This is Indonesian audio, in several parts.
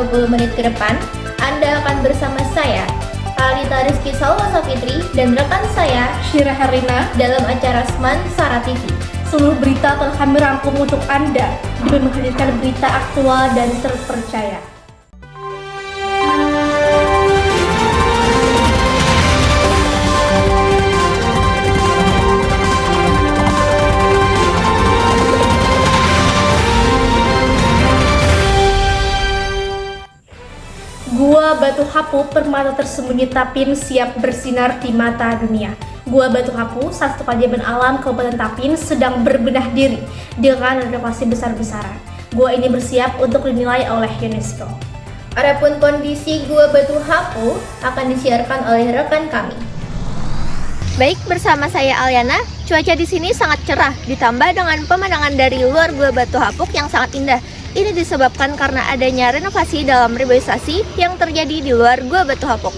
20 menit ke depan, Anda akan bersama saya, Alita Rizky Salwa Safitri, dan rekan saya, Syira Herlina, dalam acara Seman Sara TV. Seluruh berita telah kami rangkum untuk Anda demi menghadirkan berita aktual dan terpercaya. Gua Batu Hapu, permata tersembunyi Tapin, siap bersinar di mata dunia. Gua Batu Hapu, satu keajaiban alam Kabupaten Tapin, sedang berbenah diri dengan renovasi besar-besaran. Gua ini bersiap untuk dinilai oleh UNESCO. Adapun kondisi Gua Batu Hapu akan disiarkan oleh rekan kami. Baik, bersama saya Aliana, cuaca di sini sangat cerah, ditambah dengan pemandangan dari luar Gua Batu Hapuk yang sangat indah. Ini disebabkan karena adanya renovasi dalam reboisasi yang terjadi di luar Gua Batu Hapuk.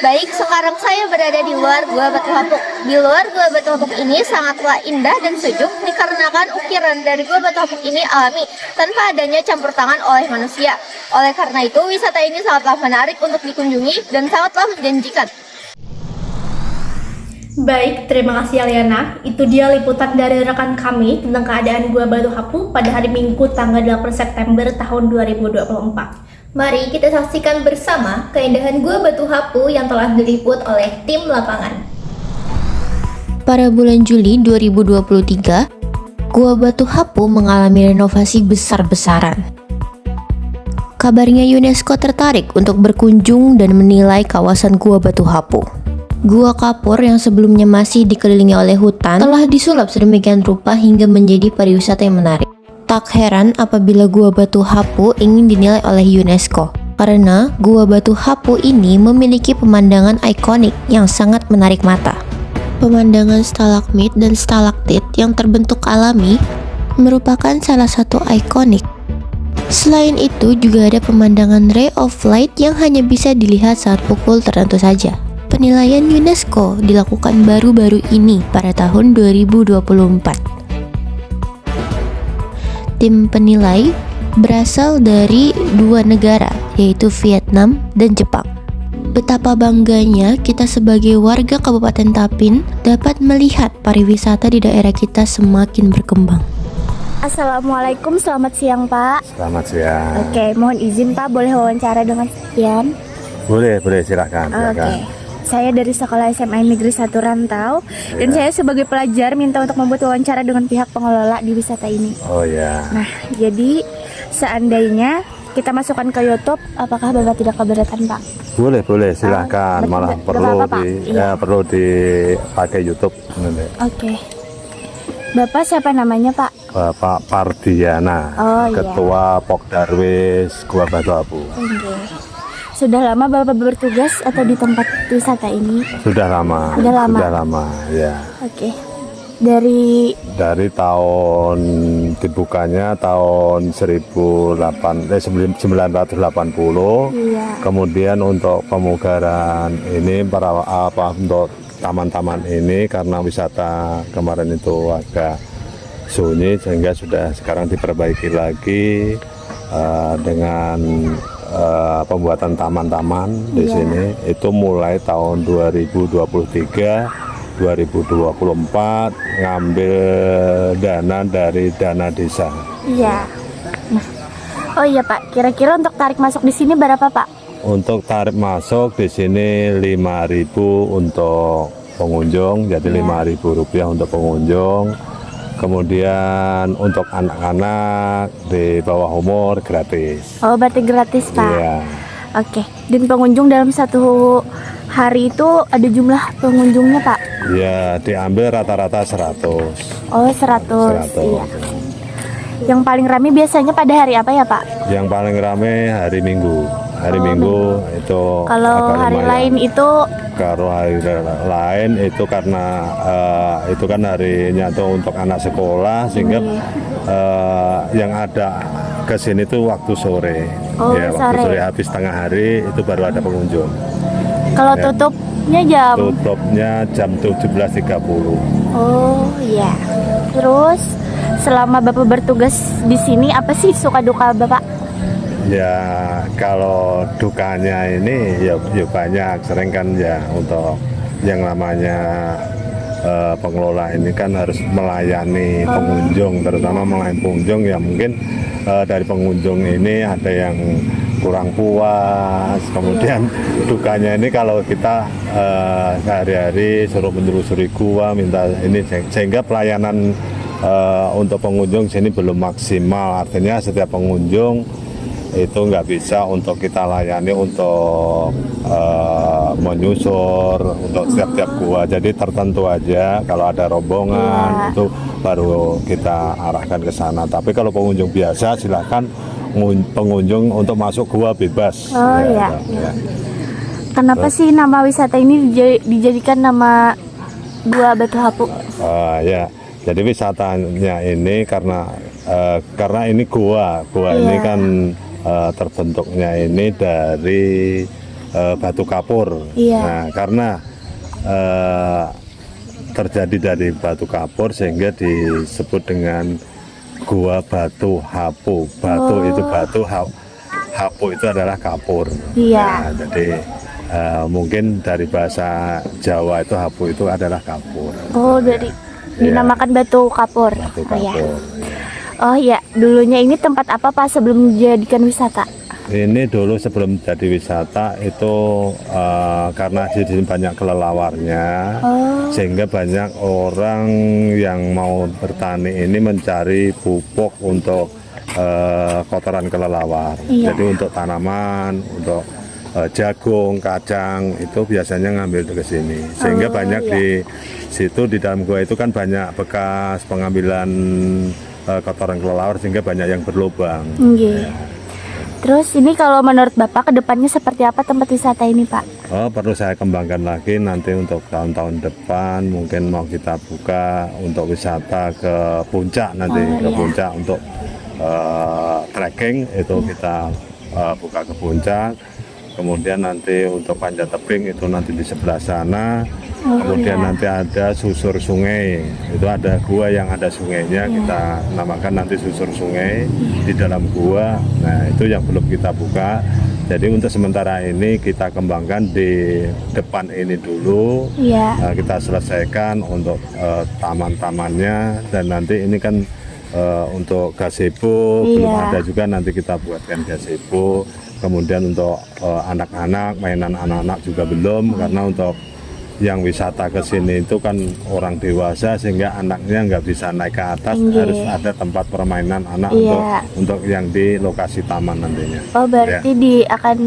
Baik, sekarang saya berada di luar Gua Batu Hapuk. Di luar Gua Batu Hapuk ini sangatlah indah dan sejuk dikarenakan ukiran dari Gua Batu Hapuk ini alami tanpa adanya campur tangan oleh manusia. Oleh karena itu, wisata ini sangatlah menarik untuk dikunjungi dan sangatlah menjanjikan. Baik, terima kasih Aliana. Itu dia liputan dari rekan kami tentang keadaan Gua Batu Hapu pada hari Minggu tanggal 8 September tahun 2024. Mari kita saksikan bersama keindahan Gua Batu Hapu yang telah diliput oleh tim lapangan. Pada bulan Juli 2023, Gua Batu Hapu mengalami renovasi besar-besaran. Kabarnya UNESCO tertarik untuk berkunjung dan menilai kawasan Gua Batu Hapu. Gua Kapur yang sebelumnya masih dikelilingi oleh hutan telah disulap sedemikian rupa hingga menjadi pariwisata yang menarik. Tak heran apabila Gua Batu Hapu ingin dinilai oleh UNESCO, karena Gua Batu Hapu ini memiliki pemandangan ikonik yang sangat menarik mata. Pemandangan stalagmit dan stalaktit yang terbentuk alami merupakan salah satu ikonik. Selain itu juga ada pemandangan ray of light yang hanya bisa dilihat saat pukul tertentu saja. Penilaian UNESCO dilakukan baru-baru ini pada tahun 2024. Tim penilai berasal dari dua negara, yaitu Vietnam dan Jepang. Betapa bangganya kita sebagai warga Kabupaten Tapin dapat melihat pariwisata di daerah kita semakin berkembang. Assalamualaikum, selamat siang Pak. Selamat siang. Oke, mohon izin Pak, boleh wawancara dengan Sekian? Boleh, silakan. Oke. Saya dari Sekolah SMA Negeri 1 Rantau, dan saya sebagai pelajar minta untuk membuat wawancara dengan pihak pengelola di wisata ini. Oh ya. Nah, jadi seandainya kita masukkan ke YouTube, apakah Bapak tidak keberatan Pak? Boleh, silakan. Malah perlu dipakai YouTube. Oke. Bapak siapa namanya Pak? Bapak Pardiana, Ketua Pokdarwis Gua Batu Hapu. Oke. Sudah lama Bapak bertugas atau di tempat wisata ini? Sudah lama, ya. Oke. Dari tahun dibukanya tahun 1980. Iya. Kemudian untuk pemugaran ini untuk taman-taman ini karena wisata kemarin itu agak sunyi sehingga sudah sekarang diperbaiki lagi dengan pembuatan taman-taman di sini itu mulai tahun 2023 2024 ngambil dana dari dana desa. Iya. Nah, oh iya Pak, kira-kira untuk tarif masuk di sini berapa Pak? Untuk tarif masuk di sini 5.000 untuk pengunjung, jadi Rp5.000 untuk pengunjung. Kemudian untuk anak-anak di bawah umur gratis. Oh, berarti gratis Pak? Iya. Oke, dan pengunjung dalam satu hari itu ada jumlah pengunjungnya Pak? Ya, diambil rata-rata 100. Oh, 100. Iya. Yang paling ramai biasanya pada hari apa ya Pak? Yang paling ramai hari Minggu. Hari Minggu itu kalau hari lain itu? Kalau hari lain itu karena itu kan harinya tuh untuk anak sekolah sehingga yang ada ke sini tuh waktu sore. Waktu sore habis tengah hari itu baru ada pengunjung. Kalau tutupnya jam? Tutupnya jam 17.30. Oh iya. Terus selama Bapak bertugas di sini apa sih suka duka Bapak? Ya kalau dukanya ini ya banyak, sering kan ya untuk yang namanya pengelola ini kan harus melayani pengunjung, terutama melayani pengunjung ya mungkin dari pengunjung ini ada yang kurang puas. Kemudian dukanya ini kalau kita sehari-hari suruh menelusuri gua minta ini sehingga pelayanan untuk pengunjung sini belum maksimal. Artinya setiap pengunjung itu nggak bisa untuk kita layani untuk menyusur untuk setiap gua. Jadi tertentu aja kalau ada rombongan itu baru kita arahkan ke sana. Tapi kalau pengunjung biasa silahkan pengunjung untuk masuk gua bebas. Ya. Kenapa sih nama wisata ini dijadikan nama Gua Batu Hapu? Ya, jadi wisatanya ini karena ini gua ini kan terbentuknya ini dari batu kapur. Nah, karena terjadi dari batu kapur sehingga disebut dengan Gua Batu Hapu. Batu itu batu, hapu itu adalah kapur. Nah, jadi mungkin dari bahasa Jawa itu hapu itu adalah kapur. Dinamakan batu kapur. Batu kapur. Oh ya, dulunya ini tempat apa Pak sebelum dijadikan wisata? Ini dulu sebelum jadi wisata itu karena di sini banyak kelelawarnya, sehingga banyak orang yang mau bertani ini mencari pupuk untuk kotoran kelelawar. Jadi untuk tanaman, untuk jagung, kacang itu biasanya ngambil ke sini. Sehingga banyak di situ di dalam gua itu kan banyak bekas pengambilan kotoran kelelawar sehingga banyak yang berlubang. Terus ini kalau menurut Bapak kedepannya seperti apa tempat wisata ini Pak? Perlu saya kembangkan lagi nanti untuk tahun-tahun depan mungkin mau kita buka untuk wisata ke puncak nanti ke puncak untuk trekking itu kita buka ke puncak. Kemudian nanti untuk panjat tebing itu nanti di sebelah sana. Kemudian nanti ada susur sungai, itu ada gua yang ada sungainya, kita namakan nanti susur sungai di dalam gua. Nah itu yang belum kita buka. Jadi untuk sementara ini kita kembangkan di depan ini dulu. Kita selesaikan untuk taman-tamannya dan nanti ini kan untuk gazebo belum ada juga, nanti kita buatkan gazebo. Kemudian untuk anak-anak, mainan anak-anak juga belum, karena untuk yang wisata ke sini itu kan orang dewasa sehingga anaknya nggak bisa naik ke atas, harus ada tempat permainan anak untuk yang di lokasi taman nantinya. Berarti akan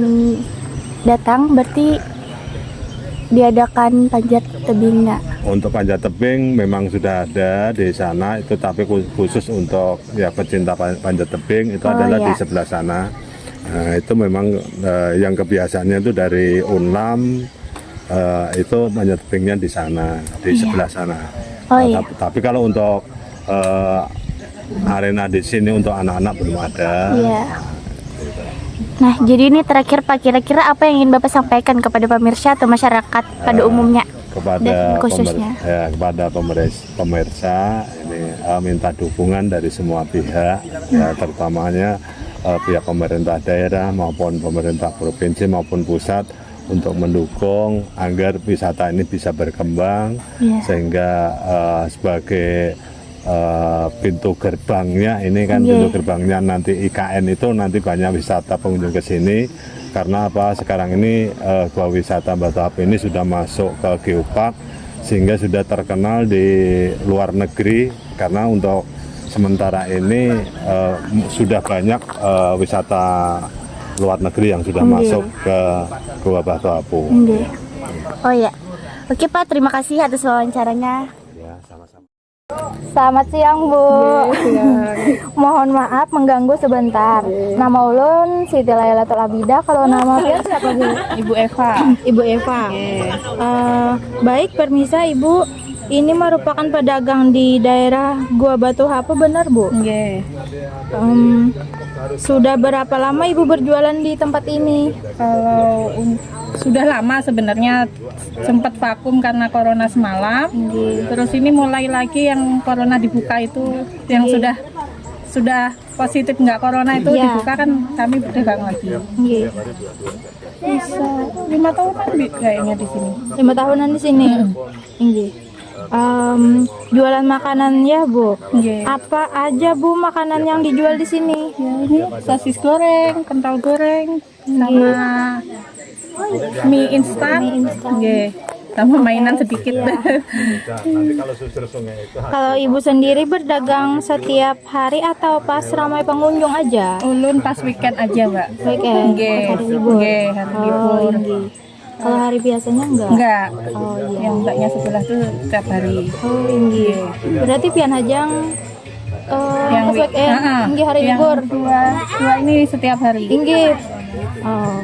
datang berarti diadakan panjat tebing nggak? Untuk panjat tebing memang sudah ada di sana itu, tapi khusus untuk ya pecinta panjat tebing itu adalah di sebelah sana. Nah, itu memang yang kebiasaannya itu dari Unlam. Itu panjat tebingnya di sana, di sebelah sana. Tapi kalau untuk arena di sini untuk anak-anak belum ada. Nah, jadi ini terakhir Pak, kira-kira apa yang ingin Bapak sampaikan kepada pemirsa atau masyarakat pada umumnya? Kepada khususnya kepada pemirsa ini minta dukungan dari semua pihak, terutamanya pihak pemerintah daerah maupun pemerintah provinsi maupun pusat, untuk mendukung agar wisata ini bisa berkembang sehingga sebagai pintu gerbangnya ini kan pintu gerbangnya nanti IKN itu nanti banyak wisata pengunjung ke sini, karena apa sekarang ini gua wisata Batu Hapu ini sudah masuk ke Geopark sehingga sudah terkenal di luar negeri, karena untuk sementara ini sudah banyak wisata luar negeri yang sudah masuk ke Gua Batu Hapu. Oke Pak, terima kasih atas wawancaranya. Ya, sama-sama. Selamat siang Bu. Mohon maaf mengganggu sebentar. Nama ulun Siti Lailatul Abidah. Kalau nama siapa Bu? Ibu Eva. Ibu Eva. Baik, permisa Ibu. Ini merupakan pedagang di daerah Gua Batu Hapu, benar Bu? Sudah berapa lama Ibu berjualan di tempat ini? Kalau sudah lama sebenarnya, sempat vakum karena corona semalam. Terus ini mulai lagi yang corona dibuka itu, yang sudah sudah positif nggak corona itu Iya. dibuka kan kami berdagang lagi. Nggih. Bisa 5 tahunan kayaknya di sini. 5 tahunan di sini. Nggih. Jualan makanan ya, Bu. Nggih. Apa aja, Bu, makanan yang dijual di sini? Ya, ini sosis goreng, kental goreng, sama mie instan, Nggih. Sama mainan sedikit. Nanti kalau susur sungai itu Kalau Ibu sendiri berdagang setiap hari atau pas ramai pengunjung aja? Ulun pas weekend aja, Mbak. Weekend, Nggih. pas hari libur. Nggih, hari Oh, libur. nggih. Kalau hari biasanya enggak? Enggak. Oh, iya. Yang mbaknya sebelah tuh tiap hari. Oh, nggih. Berarti pian hajang Yang pas weekend, nggih hari yang libur. dua ini setiap hari. Inggih. Oh.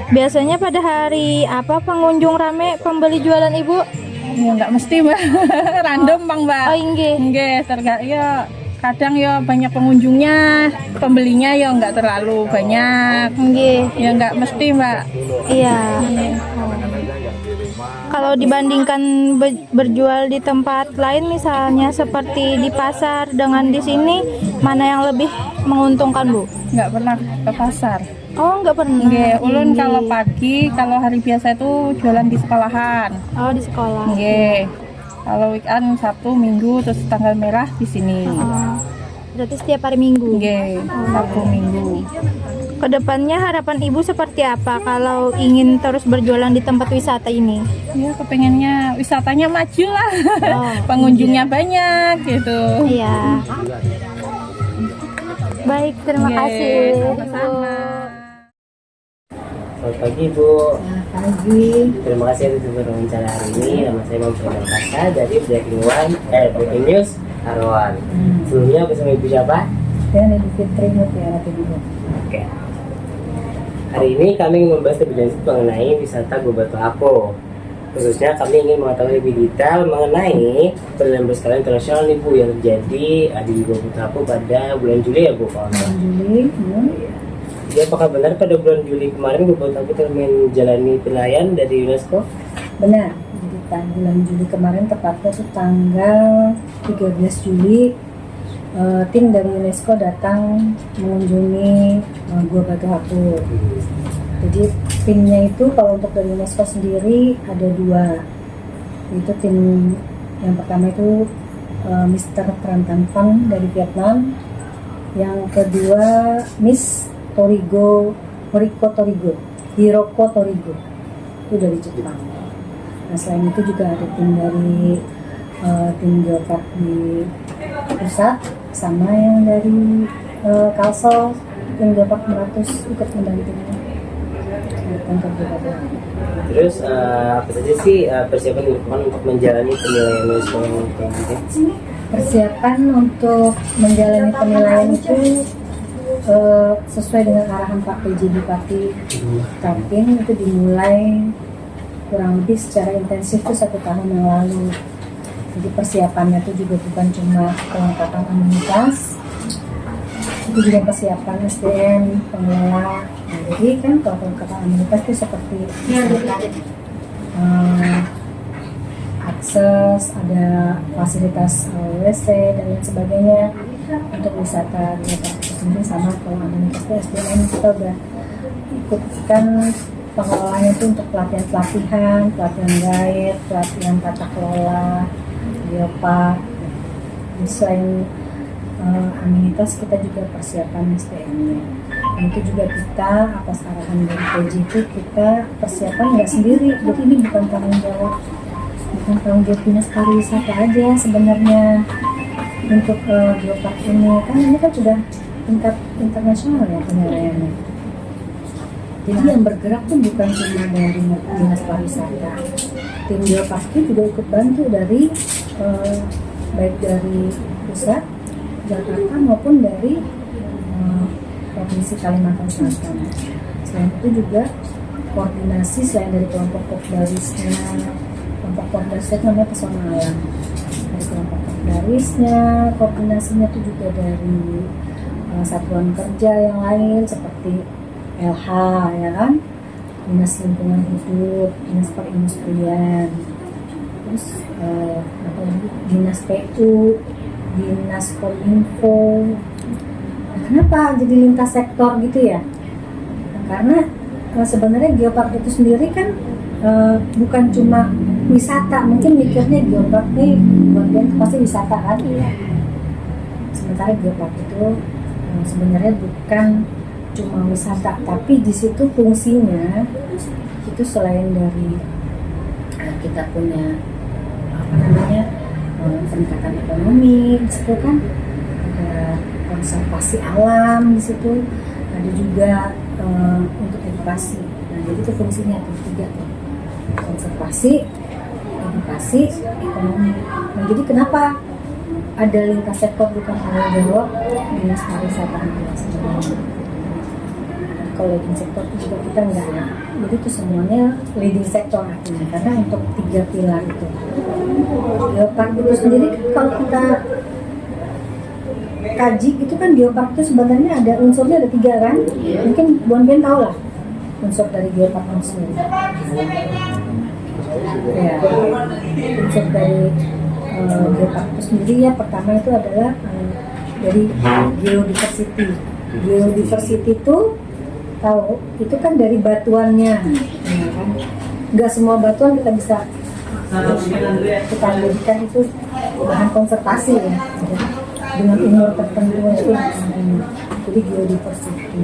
Biasanya pada hari apa pengunjung rame pembeli jualan Ibu? Ya enggak mesti, Mbak. Random, Bang, Mbak. Oh, inggih. Nggih, tergantung ya. Kadang ya banyak pengunjungnya, pembelinya ya enggak terlalu banyak. Nggih. Ya enggak mesti, Mbak. Iya. Kalau dibandingkan berjual di tempat lain misalnya seperti di pasar dengan di sini, mana yang lebih menguntungkan, Bu? Enggak pernah ke pasar. Oh, enggak pernah. Nggih, ulun Nggih. kalau pagi, kalau hari biasa itu jualan di sekolahan. Oh, di sekolah. Nggih. Kalau weekend Sabtu, Minggu, terus tanggal merah di sini. Oh, berarti setiap hari Minggu. Nggih, Sabtu Minggu. Kedepannya harapan Ibu seperti apa kalau ingin terus berjualan di tempat wisata ini? Ya, kepengennya wisatanya maju lah. Oh. Pengunjungnya banyak gitu. Iya. Baik, terima Nggih, kasih. sama-sama. Selamat pagi Bu. Selamat pagi. Terima kasih atas wawancara hari ini. Nama saya Muhammad Kasa dari Breaking News Arwan. Sebelumnya bersama Ibu siapa? Dan Ibu Fitri Mutiara Tebino. Oke. Hari ini kami ingin membahas lebih lanjut mengenai wisata Gua Batu Hapo. Khususnya kami ingin mengetahui lebih detail mengenai perayaan berskala internasional nih Bu yang terjadi di Gua Batu Hapo pada bulan Juli ya Bu. Juli, Jadi apakah benar pada bulan Juli kemarin Gua Batu Hapo telah menjalani penilaian dari UNESCO? benar. Jadi bulan Juli kemarin tepatnya itu tanggal 13 Juli tim dari UNESCO datang mengunjungi Gua Batu Hapo. Jadi timnya itu kalau untuk dari UNESCO sendiri ada 2. Itu tim yang pertama itu Mr. Tran Tan Pang dari Vietnam. Yang kedua Miss Hiroko Torigo itu dari Jepang. Nah selain itu juga ada tim dari tim geopark di pusat sama yang dari Kalsel tim geopark Meratus ikut mendampingi datang ke Jakarta. Terus apa saja sih persiapan yang dilakukan untuk menjalani penilaian UNESCO yang kayak gitu? Persiapan untuk menjalani penilaian itu sesuai dengan arahan Pak PJ Bupati Tapin itu dimulai kurang lebih secara intensif itu 1 tahun yang lalu. Jadi persiapannya itu juga bukan cuma kelengkapan amenitas, itu juga persiapan SDM, pengelola. Nah, jadi kan kalau kelengkapan amenitas itu seperti akses, ada fasilitas WC dan lain sebagainya. Untuk wisata kita sendiri sama kalau amenitasnya SDM kita udah ikutkan pengelolanya itu untuk pelatihan guide, pelatihan tata kelola, geopark. Jadi selain amenitas kita juga persiapan SDM-nya. Itu juga kita atas arahan dari PJ itu kita persiapan nggak sendiri. Jadi ini bukan tanggung jawab dinas pariwisata aja sebenarnya. Untuk geopark ini kan sudah tingkat internasional ya penilaiannya. Jadi yang bergerak tuh bukan cuma dari dinas pariwisata. Tim geopark juga ikut bantu dari baik dari pusat Jakarta maupun dari provinsi Kalimantan Selatan. Selain itu juga koordinasi selain dari kelompok Popdarisnya, kelompok Popdarisnya namanya pesona alam. Dari kelompok Popdarisnya, koordinasinya itu juga dari satuan kerja yang lain seperti LH ya kan, Dinas Lingkungan Hidup, Dinas Perindustrian, terus Dinas PU, Dinas Kominfo. Nah, kenapa jadi lintas sektor gitu ya? Nah, karena sebenarnya geopark itu sendiri kan bukan cuma wisata. Mungkin mikirnya geopark nih bagian pasti wisata kan? Sementara geopark itu sebenarnya bukan cuma wisata, tapi di situ fungsinya itu selain dari kita punya peningkatan ekonomi di situ kan, ada konservasi alam di situ, ada juga untuk edukasi. Nah, jadi itu fungsinya tiga tuh, konservasi, edukasi, ekonomi. Nah, jadi kenapa ada lintas sektor bukan tanggung jawab dinas pariwisata dan sebagainya. Kalau leading sektor itu juga kita enggak ya. Jadi itu semuanya leading sektor artinya, karena untuk 3 pilar itu. Geopark itu sendiri kalau kita kaji itu kan geopark itu sebenarnya ada unsurnya ada 3 kan. Mungkin Bonben tahu lah unsur dari geopark itu sendiri. Ya, unsur dari geopark itu sendiri ya pertama itu adalah dari geodiversity. Geodiversity itu tahu itu kan dari batuannya, ya kan? Nggak semua batuan kita bisa kita jadikan itu bahan konservasi ya, dengan umur tertentu itu. Jadi geodiversity.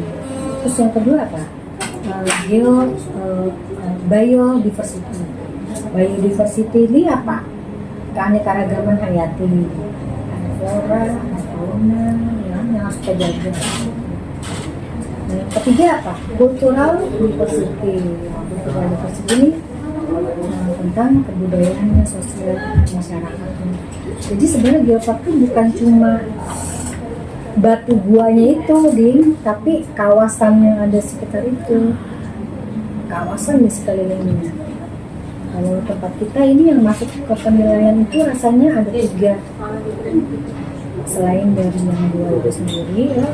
Terus yang kedua apa? Biodiversity. Biodiversity ini apa? Keanekaragaman hayati, ada flora, ada fauna, yang harus kita jaga. Yang ketiga apa? Cultural diversity. Cultural diversity ini tentang kebudayaannya, sosial masyarakatnya. Jadi sebenarnya geopark itu bukan cuma batu guanya itu, Ding, tapi kawasan yang ada sekitar itu, kawasan di sekelilingnya. Kalau tempat kita ini yang masuk ke penilaian itu rasanya ada 3. Selain dari yang 2 itu sendiri, ya,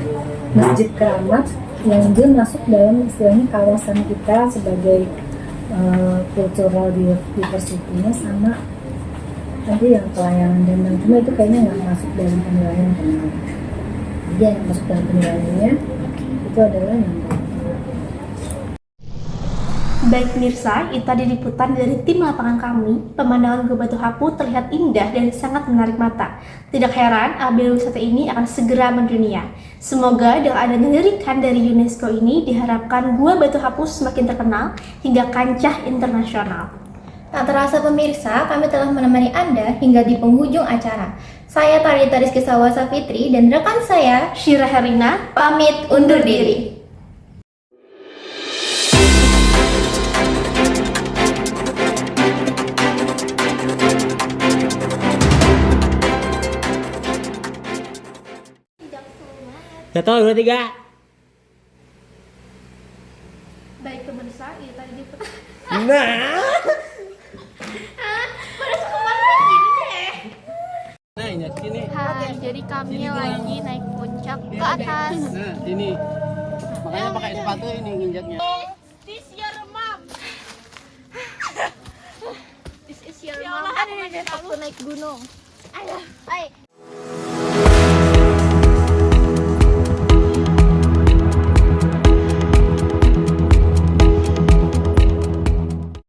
Masjid Keramat yang dia masuk dalam istilahnya kawasan kita sebagai cultural diversity-nya, sama nanti yang pelayanan dan cuma itu kayaknya nggak masuk dalam penilaian. Jadi yang masuk dalam penilaiannya itu adalah yang Baik pemirsa, itu tadi liputan dari tim lapangan kami. Pemandangan Gua Batu Hapu terlihat indah dan sangat menarik mata. Tidak heran apabila wisata ini akan segera mendunia. Semoga dengan adanya lirikan dari UNESCO ini diharapkan Gua Batu Hapu semakin terkenal hingga kancah internasional. Tak terasa pemirsa, kami telah menemani Anda hingga di penghujung acara. Saya Tarita Rizky Sawasa Fitri dan rekan saya Syira Herina pamit undur diri. Satu, dua, tiga. Baik pemirsa, itu tadi liputan. Nah. Hai, jadi kami lagi naik puncak ke atas. Nah, ini. Makanya pakai sepatu ini nginjaknya. This is your mom. Waktu naik gunung. Ayo,